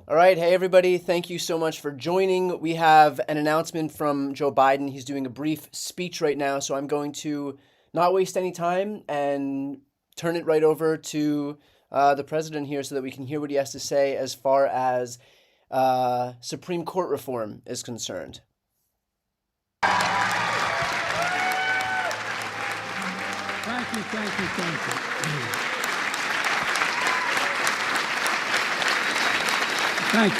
All right. Hey, everybody. Thank you so much for joining. We have an announcement from Joe Biden. He's doing a brief speech right now, so I'm going to not waste any time and turn it right over to the president here so that we can hear what he has to say as far as Supreme Court reform is concerned. Thank you. Thank you. Thank you. Thank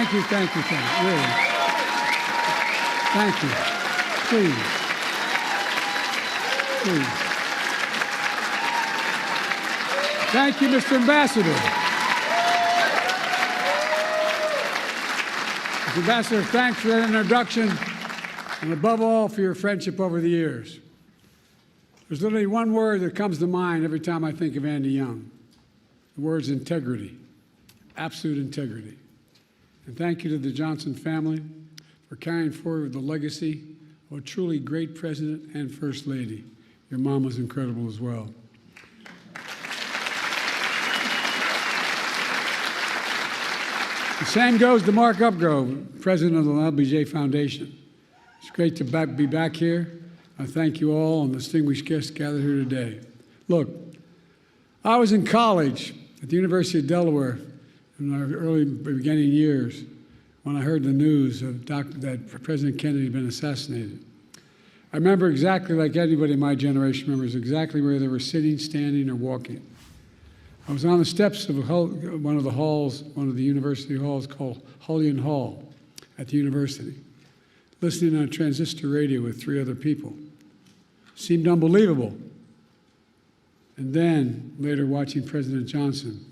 you. Thank you. Really. Thank you. Please. Thank you, Mr. Ambassador. Mr. Ambassador, thanks for that introduction, and above all, for your friendship over the years. There's literally one word that comes to mind every time I think of Andy Young. The word's integrity, absolute integrity. And thank you to the Johnson family for carrying forward the legacy of a truly great president and first lady. Your mom was incredible as well. The same goes to Mark Upgrove, president of the LBJ Foundation. It's great to be back here. I thank you all and distinguished guests gathered here today. Look, I was in college at the University of Delaware in our early beginning years when I heard the news that President Kennedy had been assassinated. I remember exactly like anybody in my generation remembers exactly where they were sitting, standing, or walking. I was on the steps of one of the university halls called Hullion Hall at the university, listening on a transistor radio with 3 other people. It seemed unbelievable. And then, later watching President Johnson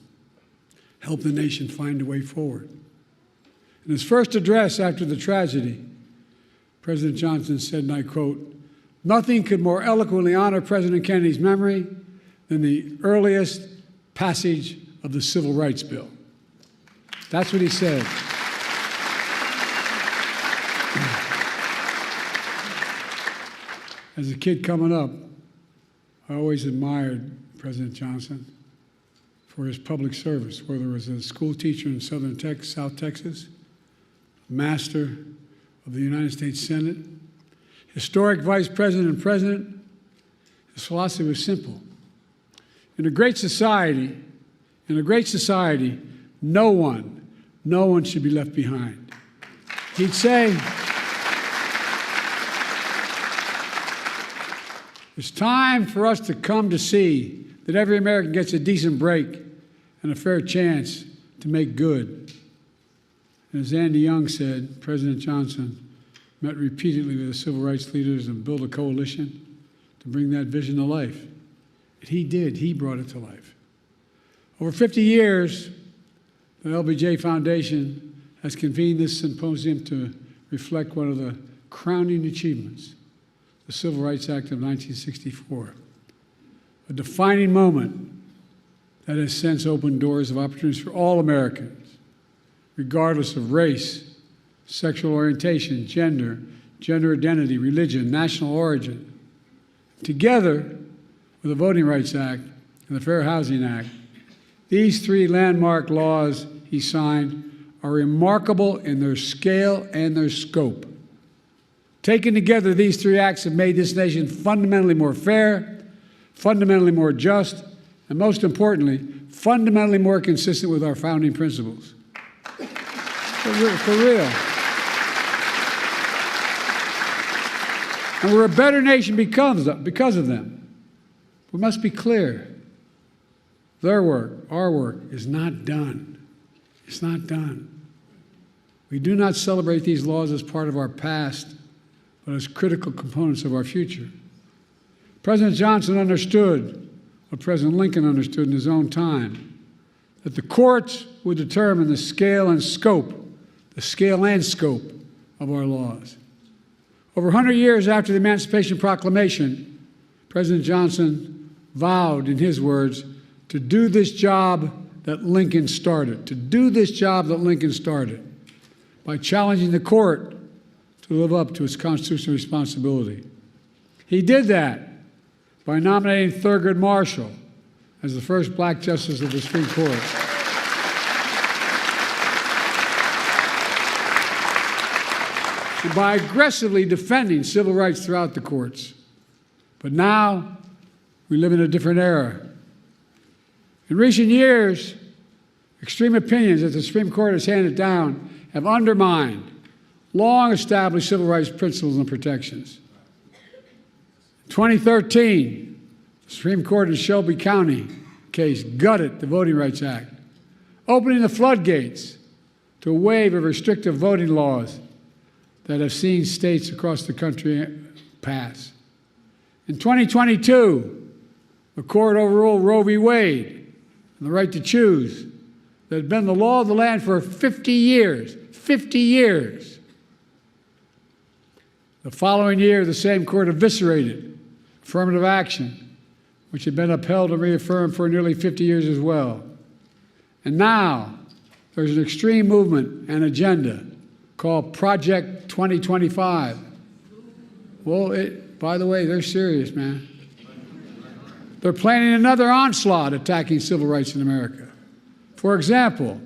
help the nation find a way forward. In his first address after the tragedy, President Johnson said, and I quote, "Nothing could more eloquently honor President Kennedy's memory than the earliest passage of the Civil Rights Bill." That's what he said. As a kid coming up, I always admired President Johnson for his public service, whether it was a school teacher in South Texas, master of the United States Senate, historic vice president and president. His philosophy was simple. In a great society, no one should be left behind. He'd say, it's time for us to come to see that every American gets a decent break and a fair chance to make good. And as Andy Young said, President Johnson met repeatedly with the civil rights leaders and built a coalition to bring that vision to life. And he did. He brought it to life. Over 50 years, the LBJ Foundation has convened this symposium to reflect one of the crowning achievements, the Civil Rights Act of 1964, a defining moment that has since opened doors of opportunities for all Americans, regardless of race, sexual orientation, gender identity, religion, national origin. Together with the Voting Rights Act and the Fair Housing Act, these 3 landmark laws he signed are remarkable in their scale and their scope. Taken together, these 3 acts have made this nation fundamentally more fair, fundamentally more just, and most importantly, fundamentally more consistent with our founding principles. For real. And we're a better nation because of them. We must be clear. Their work, our work, is not done. It's not done. We do not celebrate these laws as part of our past, but as critical components of our future. President Johnson understood what President Lincoln understood in his own time, that the courts would determine the scale and scope of our laws. Over 100 years after the Emancipation Proclamation, President Johnson vowed, in his words, to do this job that Lincoln started, by challenging the court to live up to its constitutional responsibility. He did that by nominating Thurgood Marshall as the first black justice of the Supreme Court. And by aggressively defending civil rights throughout the courts. But now, we live in a different era. In recent years, extreme opinions that the Supreme Court has handed down have undermined long-established civil rights principles and protections. In 2013, the Supreme Court in Shelby County case gutted the Voting Rights Act, opening the floodgates to a wave of restrictive voting laws that have seen states across the country pass. In 2022, the court overruled Roe v. Wade and the right to choose that had been the law of the land for 50 years. 50 years. The following year, the same court eviscerated affirmative action, which had been upheld and reaffirmed for nearly 50 years as well. And now, there's an extreme movement and agenda called Project 2025. Well, by the way, they're serious, man. They're planning another onslaught attacking civil rights in America. For example,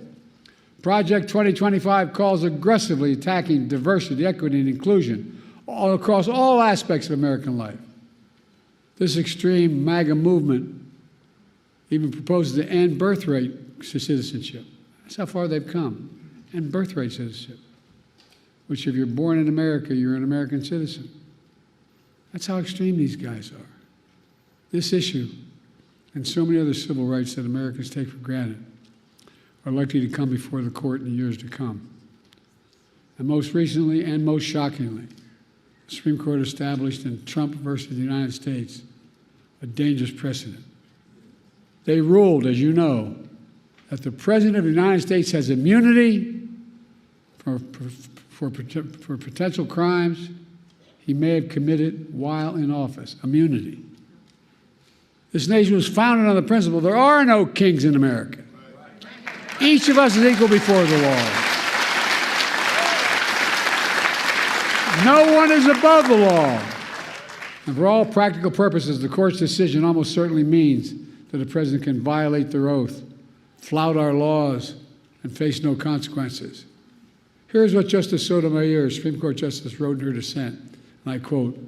Project 2025 calls aggressively attacking diversity, equity, and inclusion all across all aspects of American life. This extreme MAGA movement even proposes to end birthright citizenship. That's how far they've come. End birthright citizenship, which if you're born in America, you're an American citizen. That's how extreme these guys are. This issue and so many other civil rights that Americans take for granted are likely to come before the court in the years to come. And most recently and most shockingly, the Supreme Court established in Trump versus the United States a dangerous precedent. They ruled, as you know, that the President of the United States has immunity for potential crimes he may have committed while in office. Immunity. This nation was founded on the principle there are no kings in America. Each of us is equal before the law. No one is above the law. And for all practical purposes, the court's decision almost certainly means that a president can violate their oath, flout our laws, and face no consequences. Here's what Justice Sotomayor, Supreme Court Justice, wrote in her dissent, and I quote,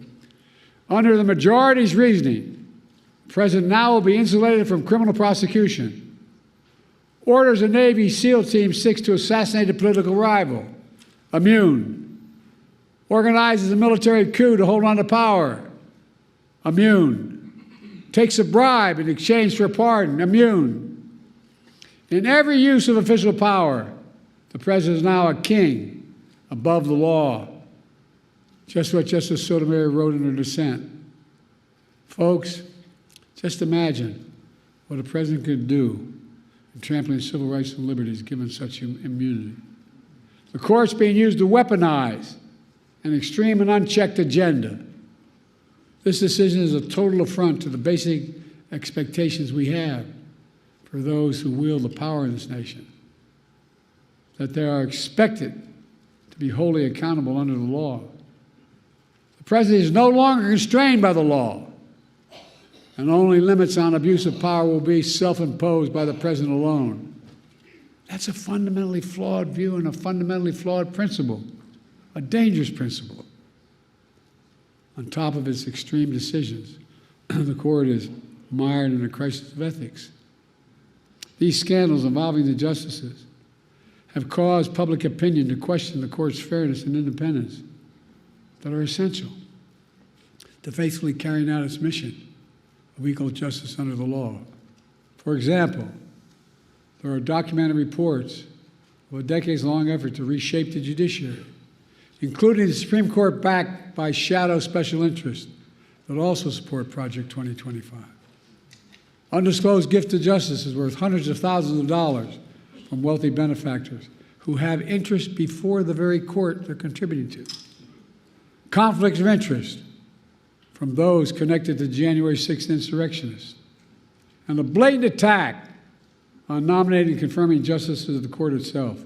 "Under the majority's reasoning, the president now will be insulated from criminal prosecution. Orders a Navy SEAL team seeks to assassinate a political rival. Immune. Organizes a military coup to hold on to power. Immune. Takes a bribe in exchange for a pardon. Immune. In every use of official power, the president is now a king above the law." Just what Justice Sotomayor wrote in her dissent. Folks, just imagine what a president could do in trampling civil rights and liberties given such immunity. The court's being used to weaponize an extreme and unchecked agenda. This decision is a total affront to the basic expectations we have for those who wield the power in this nation, that they are expected to be wholly accountable under the law. The president is no longer constrained by the law, and only limits on abuse of power will be self-imposed by the president alone. That's a fundamentally flawed view and a fundamentally flawed principle, a dangerous principle. On top of its extreme decisions, the court is mired in a crisis of ethics. These scandals involving the justices have caused public opinion to question the court's fairness and independence that are essential to faithfully carrying out its mission of equal justice under the law. For example, there are documented reports of a decades-long effort to reshape the judiciary, including the Supreme Court backed by shadow special interests that also support Project 2025. Undisclosed gift to justice is worth hundreds of thousands of dollars from wealthy benefactors who have interest before the very court they're contributing to. Conflicts of interest from those connected to January 6th insurrectionists and a blatant attack on nominating and confirming justices of the court itself.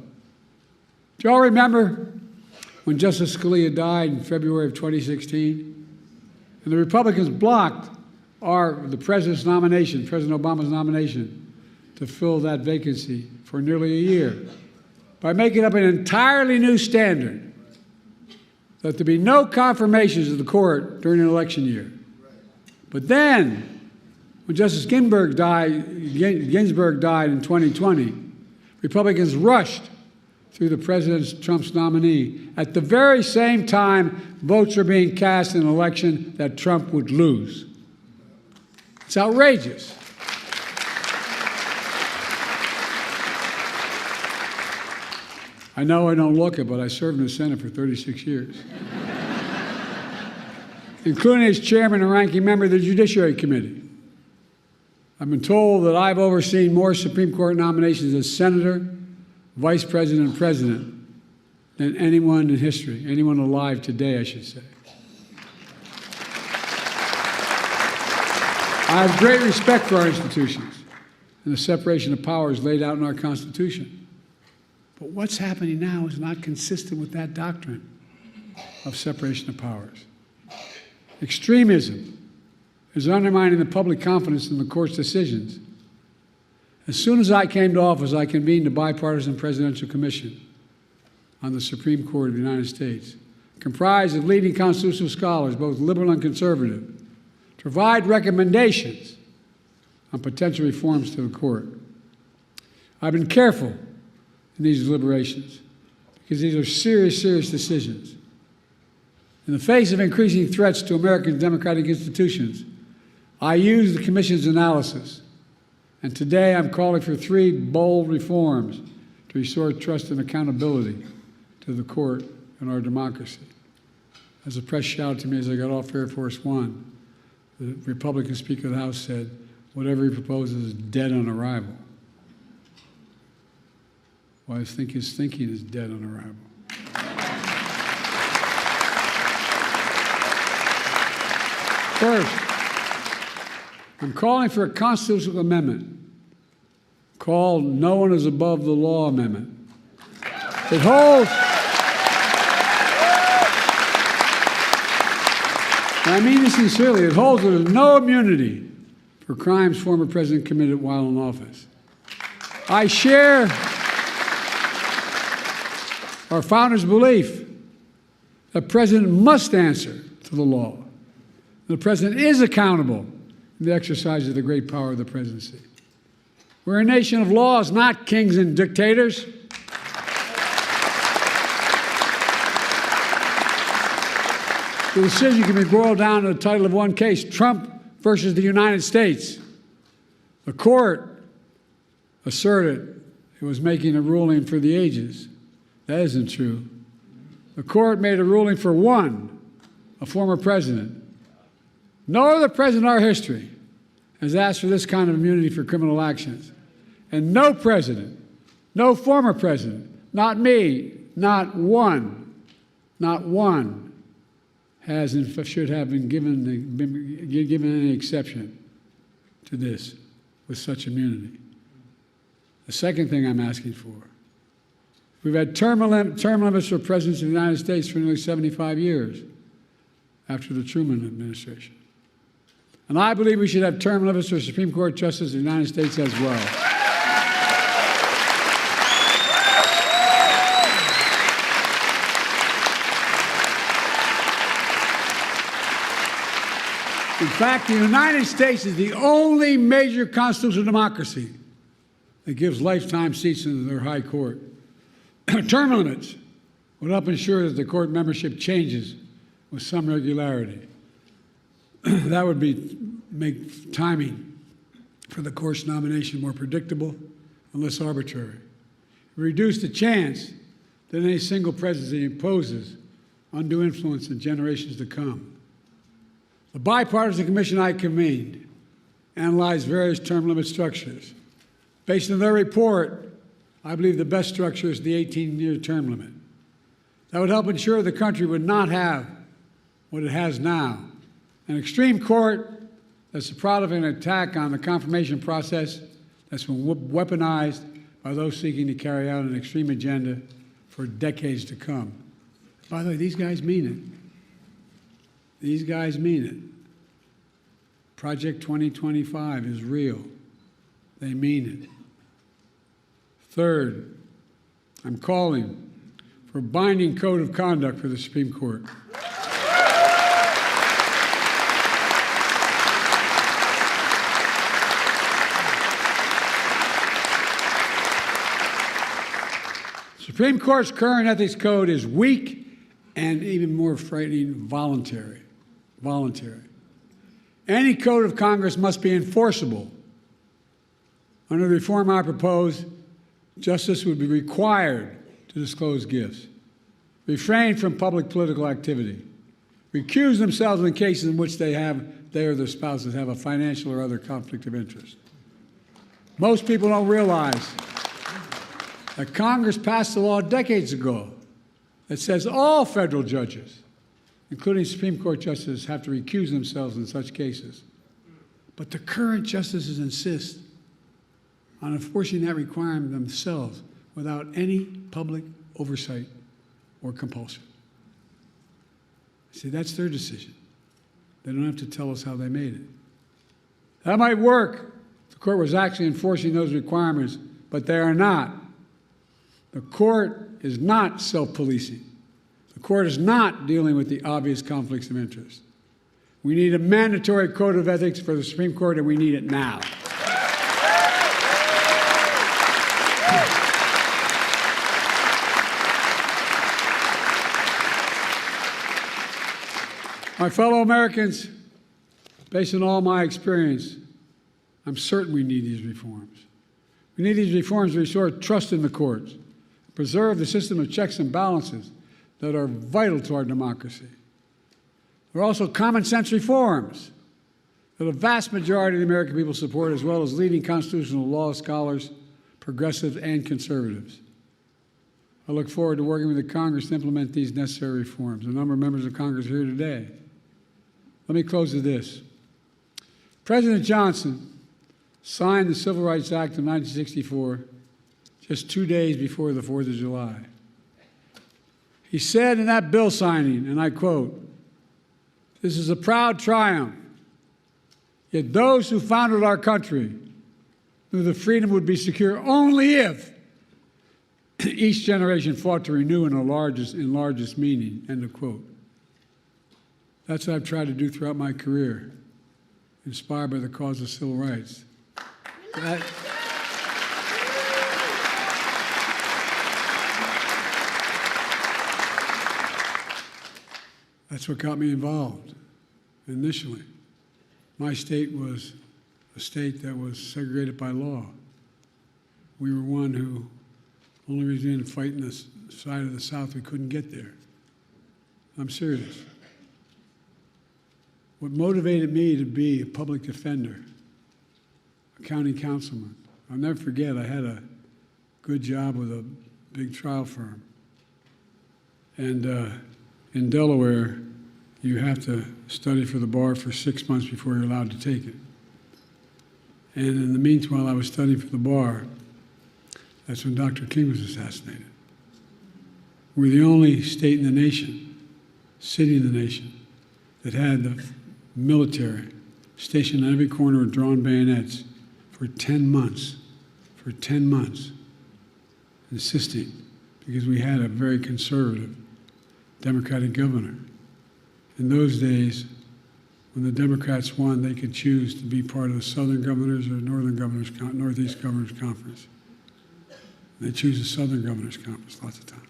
Do you all remember when Justice Scalia died in February of 2016? And the Republicans blocked the president's nomination, President Obama's nomination, to fill that vacancy for nearly a year by making up an entirely new standard that there be no confirmations of the court during an election year. But then, when Justice Ginsburg died in 2020, Republicans rushed through the President Trump's nominee at the very same time votes are being cast in an election that Trump would lose. It's outrageous. I know I don't look it, but I served in the Senate for 36 years, including as chairman and ranking member of the Judiciary Committee. I've been told that I've overseen more Supreme Court nominations as senator, vice president, and president than anyone in history, anyone alive today, I should say. I have great respect for our institutions and the separation of powers laid out in our Constitution. But what's happening now is not consistent with that doctrine of separation of powers. Extremism is undermining the public confidence in the court's decisions. As soon as I came to office, I convened a bipartisan presidential commission on the Supreme Court of the United States, comprised of leading constitutional scholars, both liberal and conservative, to provide recommendations on potential reforms to the court. I've been careful in these deliberations because these are serious, serious decisions. In the face of increasing threats to American democratic institutions, I use the Commission's analysis, and today I'm calling for 3 bold reforms to restore trust and accountability to the court and our democracy. As the press shouted to me as I got off Air Force One, the Republican Speaker of the House said, "Whatever he proposes is dead on arrival." Well, I think his thinking is dead on arrival. First, I'm calling for a constitutional amendment called No One is Above the Law Amendment. It holds, and I mean this sincerely, it holds that there's no immunity for crimes former president committed while in office. I share our founders' belief that the president must answer to the law. The president is accountable in the exercise of the great power of the presidency. We're a nation of laws, not kings and dictators. The decision can be boiled down to the title of one case, Trump versus the United States. The court asserted it was making a ruling for the ages. That isn't true. The court made a ruling for one, a former president. No other president in our history has asked for this kind of immunity for criminal actions. And no president, no former president, not me, not one, has and should have been given any exception to this with such immunity. The second thing I'm asking for, we've had term limits for presidents of the United States for nearly 75 years after the Truman administration. And I believe we should have term limits for Supreme Court justices of the United States as well. In fact, the United States is the only major constitutional democracy that gives lifetime seats in their high court. Term limits would help ensure that the court membership changes with some regularity. That would make timing for the court's nomination more predictable and less arbitrary. Reduce the chance that any single presidency imposes undue influence in generations to come. The bipartisan commission I convened analyzed various term limit structures. Based on their report, I believe the best structure is the 18-year term limit. That would help ensure the country would not have what it has now, an extreme court that's the product of an attack on the confirmation process that's been weaponized by those seeking to carry out an extreme agenda for decades to come. By the way, these guys mean it. These guys mean it. Project 2025 is real. They mean it. Third, I'm calling for a binding code of conduct for the Supreme Court. Supreme Court's current ethics code is weak and, even more frightening, voluntary. Any code of Congress must be enforceable. Under the reform I propose, justice would be required to disclose gifts, refrain from public political activity, recuse themselves in cases in which they or their spouses have a financial or other conflict of interest. Most people don't realize that Congress passed a law decades ago that says all federal judges, including Supreme Court justices, have to recuse themselves in such cases. But the current justices insist on enforcing that requirement themselves without any public oversight or compulsion. See, that's their decision. They don't have to tell us how they made it. That might work if the court was actually enforcing those requirements, but they are not. The court is not self-policing. The court is not dealing with the obvious conflicts of interest. We need a mandatory code of ethics for the Supreme Court, and we need it now. My fellow Americans, based on all my experience, I'm certain we need these reforms. We need these reforms to restore trust in the courts, preserve the system of checks and balances that are vital to our democracy. There are also common sense reforms that a vast majority of the American people support, as well as leading constitutional law scholars, progressives, and conservatives. I look forward to working with the Congress to implement these necessary reforms. A number of members of Congress are here today. Let me close with this. President Johnson signed the Civil Rights Act of 1964 just 2 days before the 4th of July. He said in that bill signing, and I quote, "This is a proud triumph, yet those who founded our country knew the freedom would be secure only if each generation fought to renew in largest meaning," end of quote. That's what I've tried to do throughout my career, inspired by the cause of civil rights. That's what got me involved initially. My state was a state that was segregated by law. We were one who, only reason we didn't fight in the side of the South, we couldn't get there. I'm serious. What motivated me to be a public defender, a county councilman, I'll never forget, I had a good job with a big trial firm. And in Delaware, you have to study for the bar for 6 months before you're allowed to take it. And in the meantime, while I was studying for the bar, that's when Dr. King was assassinated. We're the only state in the nation, city in the nation, that had the military stationed on every corner with drawn bayonets for 10 months, insisting, because we had a very conservative Democratic governor. In those days, when the Democrats won, they could choose to be part of the Southern Governors or Northeast Governors Conference. They choose the Southern Governors Conference lots of times.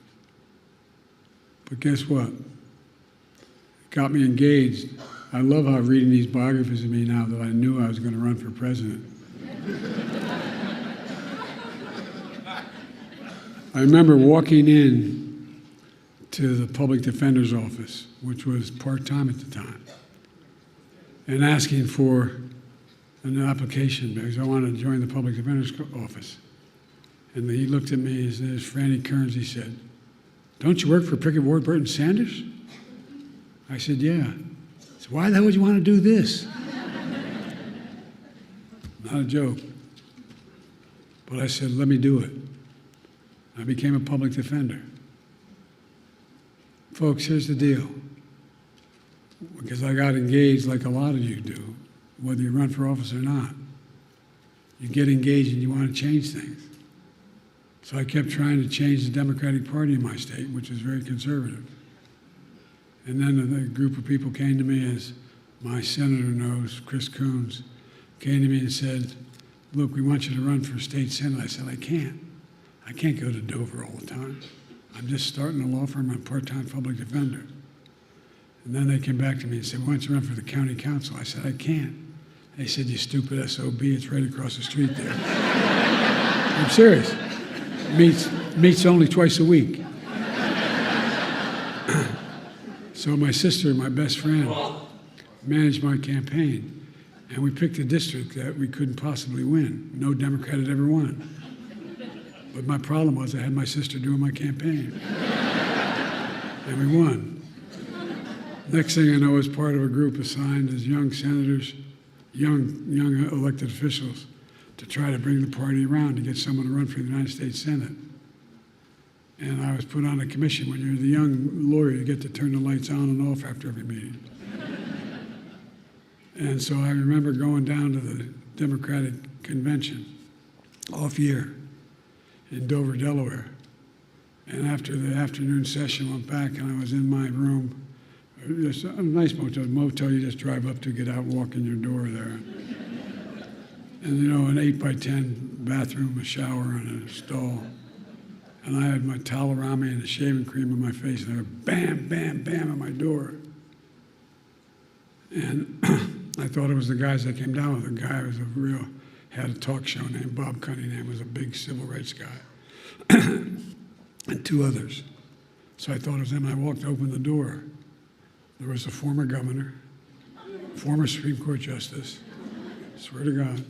But guess what? It got me engaged. I love how reading these biographies of me now that I knew I was going to run for president. I remember walking in to the public defender's office, which was part-time at the time, and asking for an application because I wanted to join the public defender's office. And he looked at me, his name is Franny Kearns, he said, "Don't you work for Pickett, Warburton, Sanders?" I said, "Yeah." He said, "Why the hell would you want to do this?" not a joke. But I said, let me do it. I became a public defender. Folks, here's the deal. Because I got engaged like a lot of you do, whether you run for office or not. You get engaged and you want to change things. So I kept trying to change the Democratic Party in my state, which is very conservative. And then a group of people came to me, as my senator knows, Chris Coons, came to me and said, look, we want you to run for state senate. I said, I can't. I can't go to Dover all the time. I'm just starting a law firm. I'm a part-time public defender. And then they came back to me and said, why don't you run for the county council? I said, I can't. They said, you stupid SOB, it's right across the street there. I'm serious. Meets only twice a week. So my sister, my best friend, managed my campaign, and we picked a district that we couldn't possibly win. No Democrat had ever won. But my problem was I had my sister doing my campaign. And we won. Next thing I know, I was part of a group assigned as young senators, young elected officials, to try to bring the party around to get someone to run for the United States Senate. And I was put on a commission. When you're the young lawyer, you get to turn the lights on and off after every meeting. And so I remember going down to the Democratic convention off year in Dover, Delaware. And after the afternoon session, went back and I was in my room. There's a nice motel you just drive up to, get out, walk in your door there. And you know, an 8x10 bathroom, a shower, and a stall. And I had my towel around me and the shaving cream on my face, and they were bam, bam, bam at my door. And I thought it was the guys that came down with. The guy was had a talk show named Bob Cunningham, was a big civil rights guy, and two others. So I thought it was them. I walked, opened the door. There was a former governor, former Supreme Court justice, swear to God,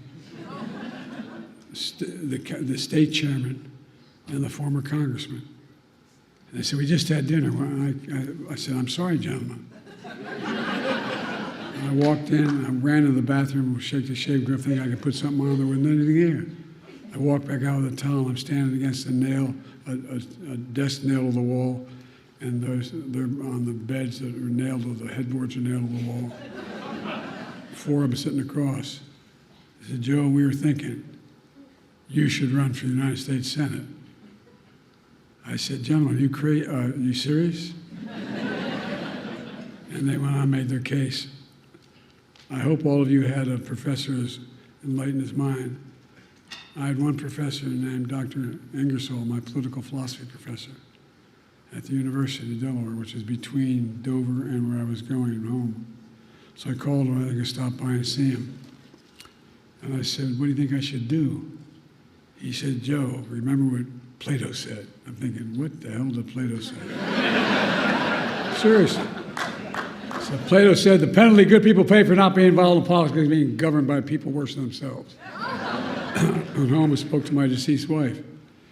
the state chairman, and the former congressman. And they said, we just had dinner. Well, I said, I'm sorry, gentlemen. And I walked in, I ran to the bathroom, shake the shave grip, thinking I could put something on. There wasn't anything here. I walked back out with a towel. I'm standing against a nail, a desk nail to the wall, and they're on the beds that are nailed, or the headboards are nailed to the wall. Four of them sitting across. I said, Joe, we were thinking you should run for the United States Senate. I said, gentlemen, are you serious? And they went on and made their case. I hope all of you had a professor as enlightened his mind. I had one professor named Dr. Ingersoll, my political philosophy professor, at the University of Delaware, which is between Dover and where I was going home. So I called him, I could stop by and see him. And I said, what do you think I should do? He said, Joe, remember what Plato said. I'm thinking, what the hell did Plato say? Seriously. So Plato said, the penalty good people pay for not being involved in politics is being governed by people worse than themselves. And I almost spoke to my deceased wife.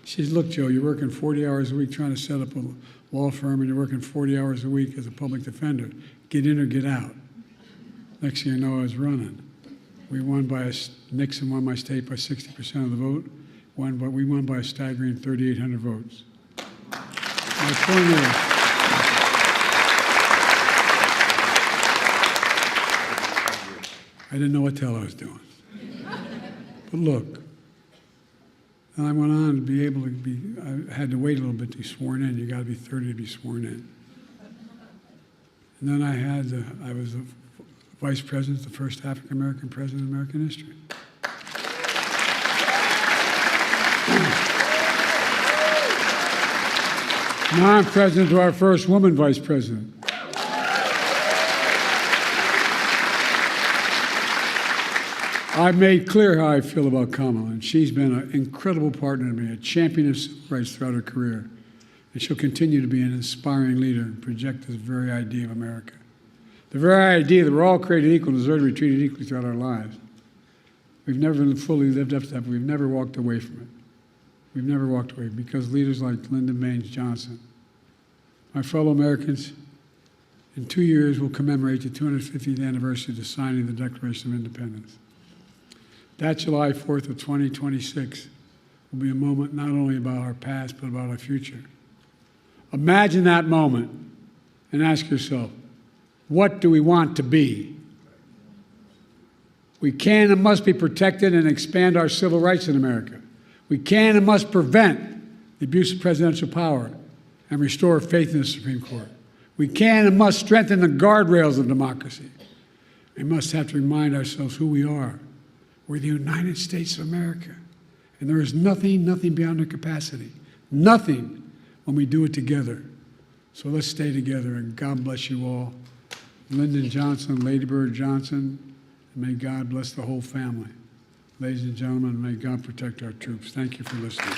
She said, look, Joe, you're working 40 hours a week trying to set up a law firm, and you're working 40 hours a week as a public defender. Get in or get out. Next thing you know, I was running. Nixon won my state by 60% of the vote. We won by a staggering 3,800 votes. My point is, I didn't know what the hell I was doing. But look, and I went on to be able to I had to wait a little bit to be sworn in. You got to be 30 to be sworn in. And then I was the vice president, the first African-American president in American history. Now I'm president to our first woman vice president. I've made clear how I feel about Kamala, and she's been an incredible partner to me, a champion of civil rights throughout her career. And she'll continue to be an inspiring leader and project this very idea of America. The very idea that we're all created equal and deserve to be treated equally throughout our lives. We've never fully lived up to that, but we've never walked away from it. We've never walked away because leaders like Lyndon Baines Johnson, my fellow Americans, in 2 years we'll commemorate the 250th anniversary of the signing of the Declaration of Independence. That July 4th of 2026 will be a moment not only about our past, but about our future. Imagine that moment and ask yourself, what do we want to be? We can and must be protected and expand our civil rights in America. We can and must prevent the abuse of presidential power and restore faith in the Supreme Court. We can and must strengthen the guardrails of democracy. We must have to remind ourselves who we are. We're the United States of America. And there is nothing beyond our capacity. Nothing when we do it together. So let's stay together, and God bless you all. Lyndon Johnson, Lady Bird Johnson, and may God bless the whole family. Ladies and gentlemen, may God protect our troops. Thank you for listening.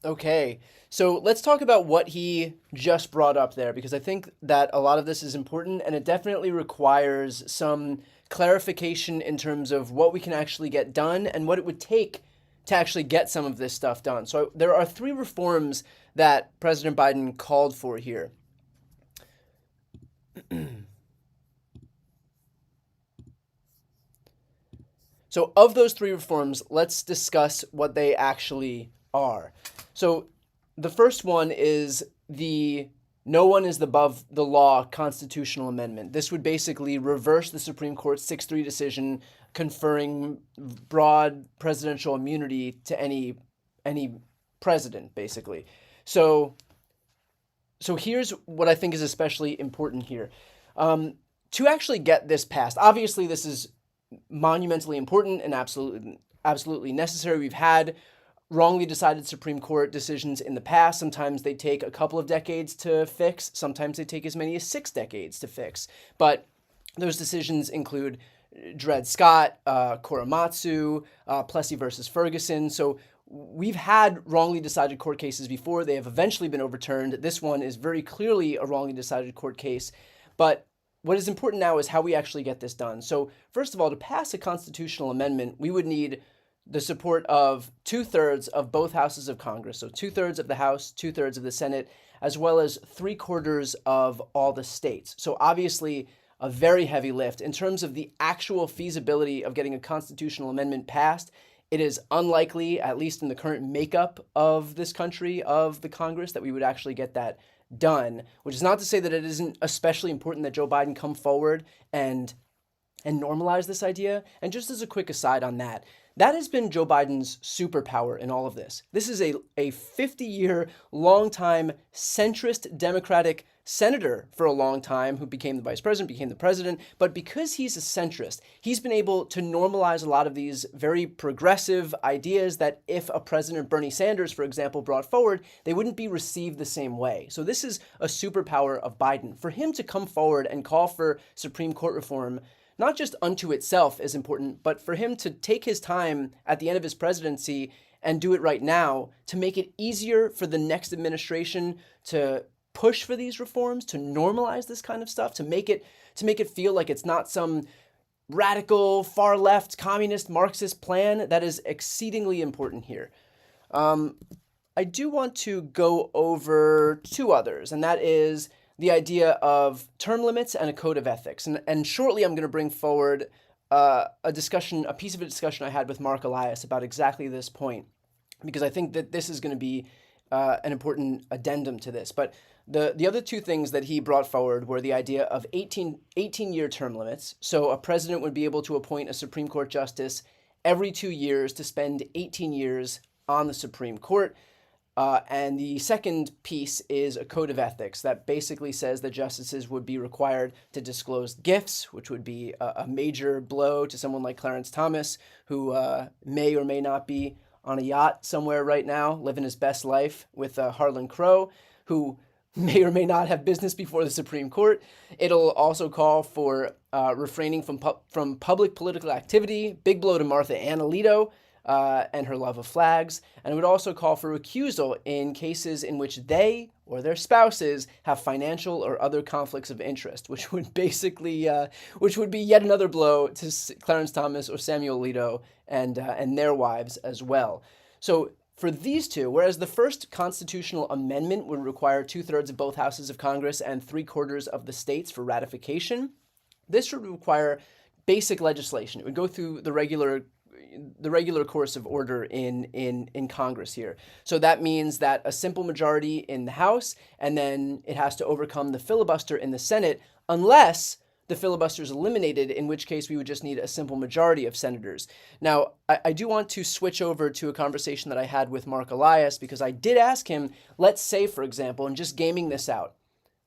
Okay, so let's talk about what he just brought up there, because I think that a lot of this is important, and it definitely requires some clarification in terms of what we can actually get done and what it would take to actually get some of this stuff done. So there are 3 reforms that President Biden called for here. So of those 3 reforms, let's discuss what they actually are. So the first one is the no one is above the law constitutional amendment. This would basically reverse the Supreme Court's 6-3 decision conferring broad presidential immunity to any president, basically. So here's what I think is especially important here. To actually get this passed, obviously this is monumentally important and absolutely necessary. We've had wrongly decided Supreme Court decisions in the past. Sometimes they take a couple of decades to fix. Sometimes they take as many as 6 decades to fix. But those decisions include Dred Scott, Korematsu, Plessy versus Ferguson. So we've had wrongly decided court cases before. They have eventually been overturned. This one is very clearly a wrongly decided court case. But what is important now is how we actually get this done. So first of all, to pass a constitutional amendment, we would need the support of 2/3 of both houses of Congress. So 2/3 of the House, 2/3 of the Senate, as well as 3/4 of all the states. So obviously a very heavy lift. In terms of the actual feasibility of getting a constitutional amendment passed, it is unlikely, at least in the current makeup of this country, of the Congress, that we would actually get that done, which is not to say that it isn't especially important that Joe Biden come forward and normalize this idea. And just as a quick aside on that, that has been Joe Biden's superpower in all of this. This is a 50-year, long-time centrist Democratic senator for a long time who became the vice president, became the president. But because he's a centrist, he's been able to normalize a lot of these very progressive ideas that if a President Bernie Sanders, for example, brought forward, they wouldn't be received the same way. So this is a superpower of Biden. For him to come forward and call for Supreme Court reform, not just unto itself is important, but for him to take his time at the end of his presidency and do it right now to make it easier for the next administration to push for these reforms, to normalize this kind of stuff, to make it feel like it's not some radical, far left, communist, Marxist plan. That is exceedingly important here. I do want to go over 2 others, and that is the idea of term limits and a code of ethics. And shortly, I'm going to bring forward a piece of a discussion I had with Mark Elias about exactly this point, because I think that this is going to be an important addendum to this. But the other 2 things that he brought forward were the idea of 18-year term limits. So a president would be able to appoint a Supreme Court justice every 2 years to spend 18 years on the Supreme Court. And the second piece is a code of ethics that basically says that justices would be required to disclose gifts, which would be a major blow to someone like Clarence Thomas, who may or may not be on a yacht somewhere right now, living his best life with Harlan Crow, who may or may not have business before the Supreme Court. It'll also call for refraining from public political activity, big blow to Martha Ann Alito, and her love of flags, and it would also call for recusal in cases in which they or their spouses have financial or other conflicts of interest, which would basically, which would be yet another blow to Clarence Thomas or Samuel Alito and their wives as well. So for these two, whereas the first constitutional amendment would require 2/3 of both houses of Congress and 3/4 of the states for ratification, this would require basic legislation. It would go through the regular course of order in Congress here. So that means that a simple majority in the House, and then it has to overcome the filibuster in the Senate, unless the filibuster is eliminated, in which case we would just need a simple majority of senators. Now, I do want to switch over to a conversation that I had with Mark Elias, because I did ask him, let's say, for example, and just gaming this out,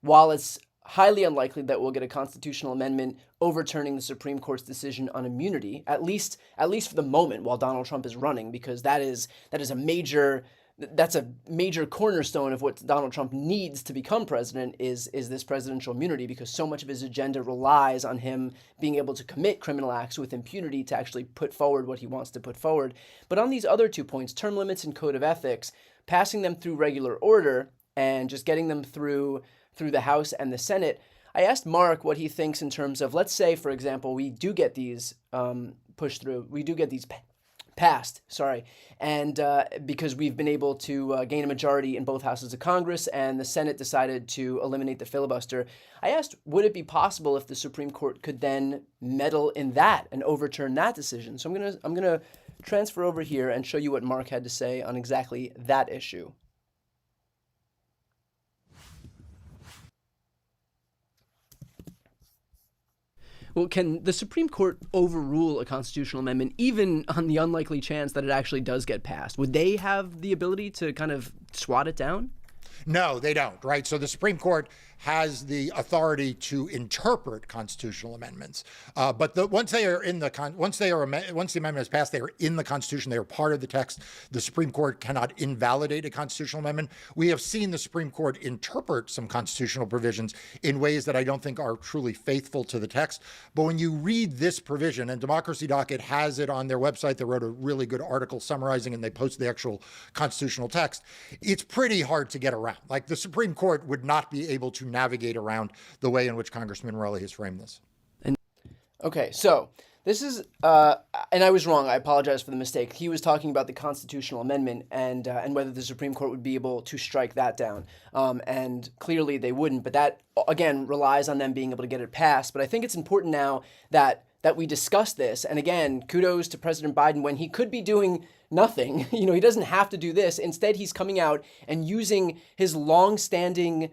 while it's highly unlikely that we'll get a constitutional amendment overturning the Supreme Court's decision on immunity, at least for the moment while Donald Trump is running, because that's a major cornerstone of what Donald Trump needs to become president is this presidential immunity, because so much of his agenda relies on him being able to commit criminal acts with impunity to actually put forward what he wants to put forward. But on these other 2 points, term limits and code of ethics, passing them through regular order and just getting them through the House and the Senate, I asked Mark what he thinks in terms of, let's say, for example, we do get these pushed through, we do get these passed, and because we've been able to gain a majority in both houses of Congress, and the Senate decided to eliminate the filibuster. I asked, would it be possible if the Supreme Court could then meddle in that and overturn that decision? So I'm gonna transfer over here and show you what Mark had to say on exactly that issue. Well, can the Supreme Court overrule a constitutional amendment, even on the unlikely chance that it actually does get passed? Would they have the ability to kind of swat it down? No, they don't, right? So the Supreme Court has the authority to interpret constitutional amendments, but once the amendment is passed, they are in the Constitution. They are part of the text. The Supreme Court cannot invalidate a constitutional amendment. We have seen the Supreme Court interpret some constitutional provisions in ways that I don't think are truly faithful to the text. But when you read this provision, and Democracy Docket has it on their website, they wrote a really good article summarizing, and they post the actual constitutional text. It's pretty hard to get around. Like, the Supreme Court would not be able to navigate around the way in which Congressman Morelli has framed this. Okay, so this is, and I was wrong. I apologize for the mistake. He was talking about the constitutional amendment and whether the Supreme Court would be able to strike that down. And clearly they wouldn't. But that, again, relies on them being able to get it passed. But I think it's important now that we discuss this. And again, kudos to President Biden when he could be doing nothing. He doesn't have to do this. Instead, he's coming out and using his long-standing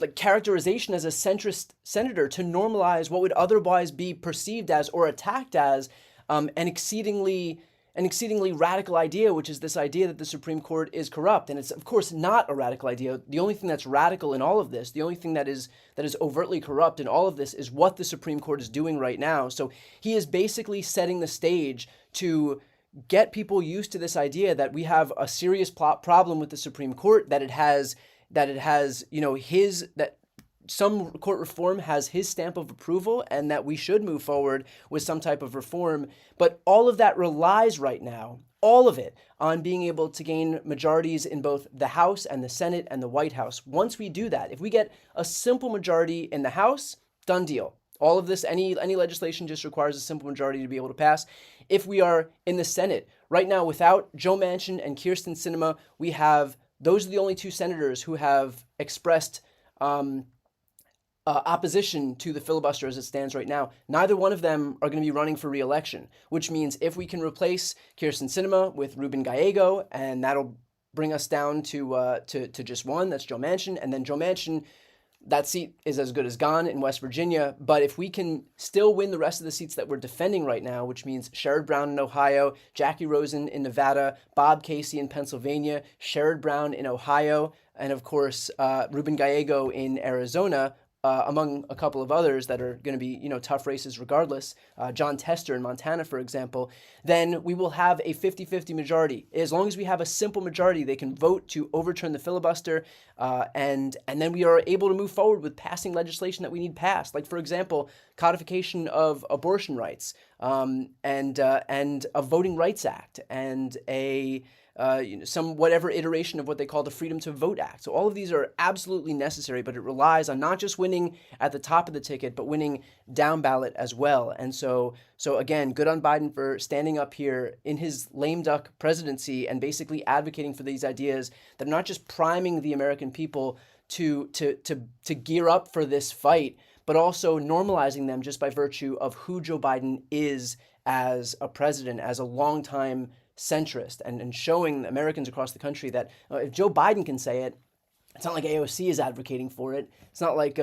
like characterization as a centrist senator to normalize what would otherwise be perceived as or attacked as an exceedingly radical idea, which is this idea that the Supreme Court is corrupt. And it's, of course, not a radical idea. The only thing that's radical in all of this, the only thing that is overtly corrupt in all of this is what the Supreme Court is doing right now. So he is basically setting the stage to get people used to this idea that we have a serious problem with the Supreme Court, that some court reform has his stamp of approval and that we should move forward with some type of reform. But all of that relies right now, all of it, on being able to gain majorities in both the House and the Senate and the White House. Once we do that, if we get a simple majority in the House, done deal. All of this, any legislation just requires a simple majority to be able to pass. If we are in the Senate, right now, without Joe Manchin and Kyrsten Sinema, those are the only two senators who have expressed opposition to the filibuster as it stands right now. Neither one of them are going to be running for re-election, which means if we can replace Kyrsten Sinema with Ruben Gallego, and that'll bring us down to just one, that's Joe Manchin, and then Joe Manchin, that seat is as good as gone in West Virginia. But if we can still win the rest of the seats that we're defending right now, which means Sherrod Brown in Ohio, Jackie Rosen in Nevada, Bob Casey in Pennsylvania, Sherrod Brown in Ohio, and of course, Ruben Gallego in Arizona, among a couple of others that are going to be, tough races regardless, John Tester in Montana, for example, then we will have a 50-50 majority. As long as we have a simple majority, they can vote to overturn the filibuster, and then we are able to move forward with passing legislation that we need passed. Like, for example, codification of abortion rights, and a Voting Rights Act, and a some whatever iteration of what they call the Freedom to Vote Act. So all of these are absolutely necessary, but it relies on not just winning at the top of the ticket, but winning down ballot as well. And so again, good on Biden for standing up here in his lame duck presidency and basically advocating for these ideas that are not just priming the American people to gear up for this fight, but also normalizing them just by virtue of who Joe Biden is as a president, as a longtime centrist, and showing Americans across the country that if Joe Biden can say it, it's not like AOC is advocating for it. It's not like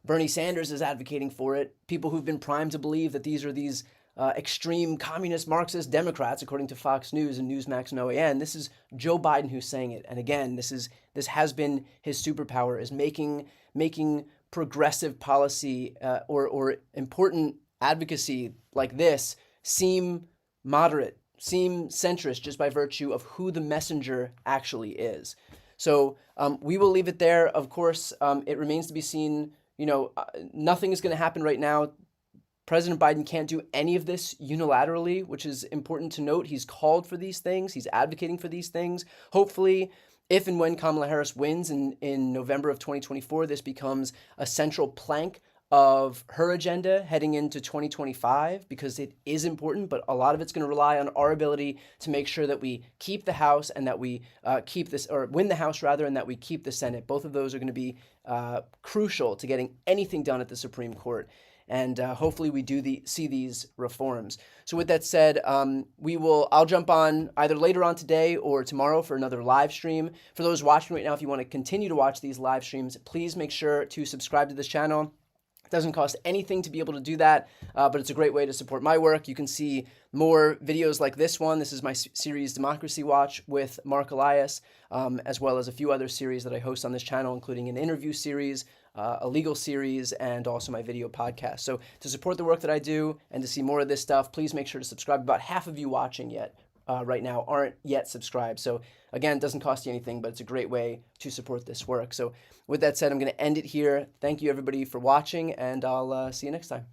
Bernie Sanders is advocating for it. People who've been primed to believe that these are these extreme communist Marxist Democrats, according to Fox News and Newsmax and OAN. This is Joe Biden who's saying it. And again, this has been his superpower, is making progressive policy or important advocacy like this seem moderate, seem centrist, just by virtue of who the messenger actually is. So we will leave it there. Of course, it remains to be seen. Nothing is going to happen right now. President Biden can't do any of this unilaterally, which is important to note. He's called for these things. He's advocating for these things. Hopefully, if and when Kamala Harris wins in November of 2024, this becomes a central plank of her agenda heading into 2025, because it is important, but a lot of it's going to rely on our ability to make sure that we keep the House and that we win the House rather, and that we keep the Senate. Both of those are going to be crucial to getting anything done at the Supreme Court. And hopefully we do see these reforms. So with that said, I'll jump on either later on today or tomorrow for another live stream. For those watching right now, if you want to continue to watch these live streams, please make sure to subscribe to this channel. It doesn't cost anything to be able to do that, but it's a great way to support my work. You can see more videos like this one. This is my series Democracy Watch with Mark Elias, as well as a few other series that I host on this channel, including an interview series, a legal series, and also my video podcast. So to support the work that I do and to see more of this stuff, please make sure to subscribe. About half of you watching right now aren't yet subscribed. So again, it doesn't cost you anything, but it's a great way to support this work. So with that said, I'm going to end it here. Thank you everybody for watching, and I'll see you next time.